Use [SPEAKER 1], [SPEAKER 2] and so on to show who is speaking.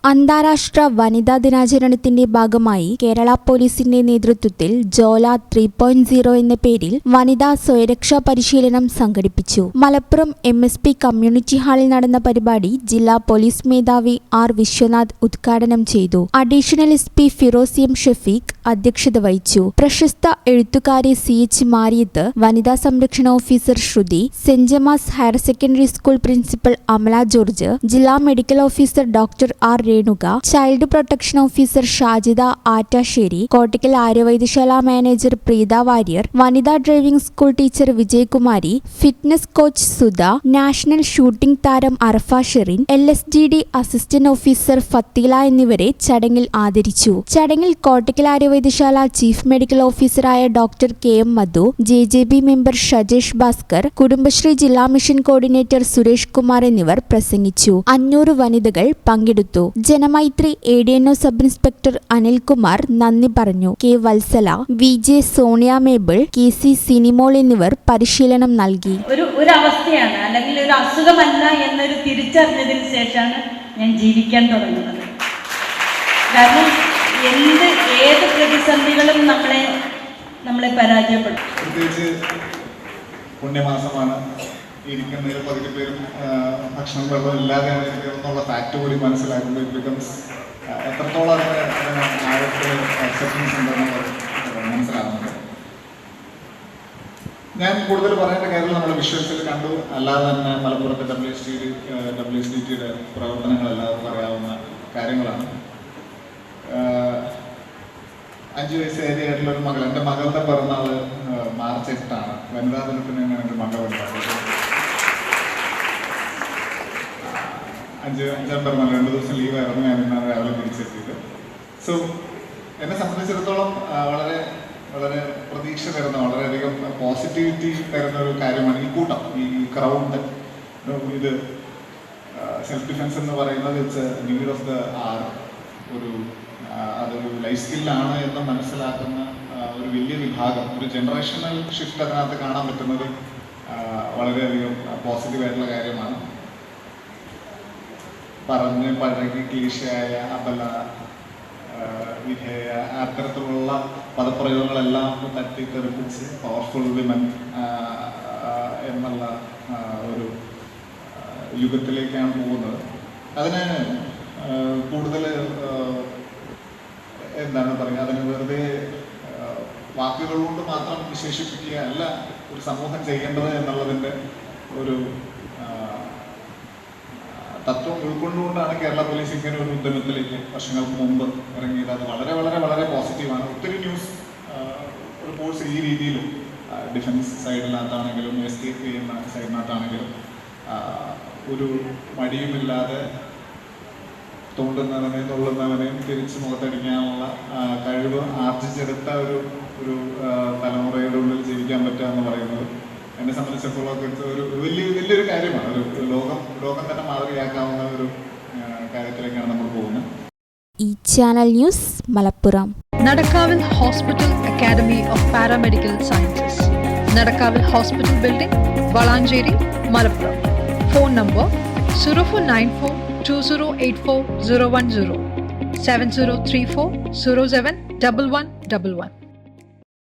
[SPEAKER 1] അന്താരാഷ്ട്ര വനിതാ ദിനാചരണത്തിന്റെ ഭാഗമായി കേരള പോലീസിന്റെ നേതൃത്വത്തിൽ ജോല 3.0 എന്ന പേരിൽ വനിതാ സ്വയരക്ഷാ പരിശീലനം സംഘടിപ്പിച്ചു. മലപ്പുറം MSP കമ്മ്യൂണിറ്റി ഹാളിൽ നടന്ന പരിപാടി ജില്ലാ പോലീസ് മേധാവി R. വിശ്വനാഥ് ഉദ്ഘാടനം ചെയ്തു. Additional SP Firoz M. Shafeeq അധ്യക്ഷത വഹിച്ചു. പ്രശസ്ത എഴുത്തുകാരി CH മാരിയത്ത്, വനിതാ സംരക്ഷണ officer Sruthi, saint Gemma's higher secondary school principal Amala George, ജില്ലാ medical officer doctor R. Renuka, child protection officer Shajida Attassery, Kottakkal Aryavaidyasala manager Preetha Warrier, വനിതാ driving school teacher Vijayakumari, fitness coach Sudha, national shooting താരം Arfa Sherin, LSGD assistant officer Fathila എന്നിവരെ ചടങ്ങിൽ ആദരിച്ചു. ചടങ്ങിൽ കോട്ടക്കൽ ആര്യവൈദ്യശാല ചീഫ് മെഡിക്കൽ ഓഫീസറായ ഡോക്ടർ KM മധു, JJB മെമ്പർ ഷജേഷ് ഭാസ്കർ, കുടുംബശ്രീ ജില്ലാ mission coordinator Suresh Kumar എന്നിവർ പ്രസംഗിച്ചു. 500 വനിതകൾ പങ്കെടുത്തു. Janamaithri ADNO sub inspector Anilkumar നന്ദി പറഞ്ഞു. K. Vatsala, VJ Sonia Mabel, KC Sinimol എന്നിവർ പരിശീലനം നൽകി.
[SPEAKER 2] ഒരു അവസ്ഥയാണ്, അല്ലെങ്കിൽ ഒരു അസുഖമല്ല എന്നൊരു തിരിച്ചറിഞ്ഞതിന് ശേഷമാണ് ഞാൻ ജീവിക്കാൻ തുടങ്ങുന്നത്. കാരണം ഏത് പ്രതിസന്ധികളും നമ്മളെ പരാജയപ്പെടും.
[SPEAKER 3] പ്രത്യേകിച്ച് പുണ്യമാസമാണ്. ഇരിക്കുന്നതിൽ പകുതി പേരും ഭക്ഷണം വെള്ളം ഇല്ലാതെയാണ് ഇരിക്കുന്നതെന്നുള്ള ഫാക്ട് കൂടി മനസ്സിലാക്കുമ്പോൾ ഇറ്റ് ബിക്കംസ് എത്രത്തോളം അതിന് ആഴത്തിൽ അക്സെപ്റ്റൻസ് ഉണ്ടെന്നുള്ളത് മനസ്സിലാകുന്നുണ്ട്. ഞാൻ കൂടുതൽ പറയേണ്ട കാര്യം നമ്മൾ വിഷ്വൽസിൽ കണ്ടു, അല്ലാതെ തന്നെ മലപ്പുറത്തെ WSDTയുടെ പ്രവർത്തനങ്ങൾ എല്ലാവർക്കും അറിയാവുന്ന കാര്യങ്ങളാണ്. 5 വയസ്സേരിയായിട്ടുള്ളൊരു മകൾ, എൻ്റെ മകളുടെ പിറന്നാൾ മാർച്ച് 8 വനിതാ ദിനത്തിന് ഞാൻ എൻ്റെ മകളുണ്ടായത്. 5 പിറന്നാൾ 2 ദിവസം ലീവായിരുന്നു. ഞാൻ ഇന്നാണ് രാവിലെ തിരിച്ചെത്തിയത്. സോ എന്നെ സംബന്ധിച്ചിടത്തോളം വളരെ വളരെ പ്രതീക്ഷ തരുന്ന, വളരെയധികം പോസിറ്റിവിറ്റി തരുന്ന ഒരു കാര്യമാണ് ഈ കൂട്ടം, ഈ ക്രൗഡ്. ഇത് സെൽഫ് ഡിഫെൻസ് എന്ന് പറയുന്നത് it's need of the hour. അതൊരു ലൈഫ് സ്കില്ലാണ് എന്ന് മനസ്സിലാക്കുന്ന ഒരു വലിയ വിഭാഗം, ഒരു ജനറേഷണൽ ഷിഫ്റ്റ് അതിനകത്ത് കാണാൻ പറ്റുന്നത് വളരെയധികം പോസിറ്റീവായിട്ടുള്ള കാര്യമാണ്. പറഞ്ഞ് പഴകി ക്ലീശയായ അബല, വിധേയ, അത്തരത്തിലുള്ള പദപ്രയോഗങ്ങളെല്ലാം തട്ടിത്തെറിപ്പിച്ച് പവർഫുൾ വിമൻ എന്നുള്ള ഒരു യുഗത്തിലേക്കാണ് പോകുന്നത്. അതിന് കൂടുതൽ എന്താണ് പറയുക, അതിന് വെറുതെ വാക്കുകൾ കൊണ്ട് മാത്രം വിശേഷിപ്പിക്കുക അല്ല ഒരു സമൂഹം ചെയ്യേണ്ടത് എന്നുള്ളതിൻ്റെ ഒരു തത്വം ഉൾക്കൊണ്ടുകൊണ്ടാണ് കേരള പോലീസ് ഇങ്ങനെ ഒരു ഉദ്യമത്തിലേക്ക് വർഷങ്ങൾക്ക് മുമ്പ് ഇറങ്ങിയത്. അത് വളരെ വളരെ വളരെ പോസിറ്റീവാണ്. ഒത്തിരി ന്യൂസ് റിപ്പോർട്ട്സ് ഈ രീതിയിലും ഡിഫൻസ് സൈഡിനകത്താണെങ്കിലും എസ്കേപ്പ് ചെയ്യുന്ന സൈഡിനകത്താണെങ്കിലും ഒരു മടിയുമില്ലാതെ തോണ്ടുന്നവനെയും തൊള്ളുന്നവനെയും തിരിച്ച് മുഖത്തടിക്കാനുള്ള കഴിവ് ആർജിച്ചെടുത്ത ഒരു തലമുറയുടെ ഉള്ളിൽ ജീവിക്കാൻ പറ്റുക എന്ന് പറയുന്നത് എന്നെ സംബന്ധിച്ചിടത്തോളം ഒരു വലിയൊരു കാര്യമാണ്. ഒരു ലോകം തന്നെ മാതൃകയാക്കാവുന്ന ഒരു കാര്യത്തിലേക്കാണ് നമ്മൾ പോകുന്നത്.
[SPEAKER 1] ഈ channel news Malappuram.
[SPEAKER 4] Nadakkavil hospital academy of paramedical sciences, Nadakkavil hospital building, Valanchery, Malappuram. Phone number 0494 2084 010 7034 07 1111.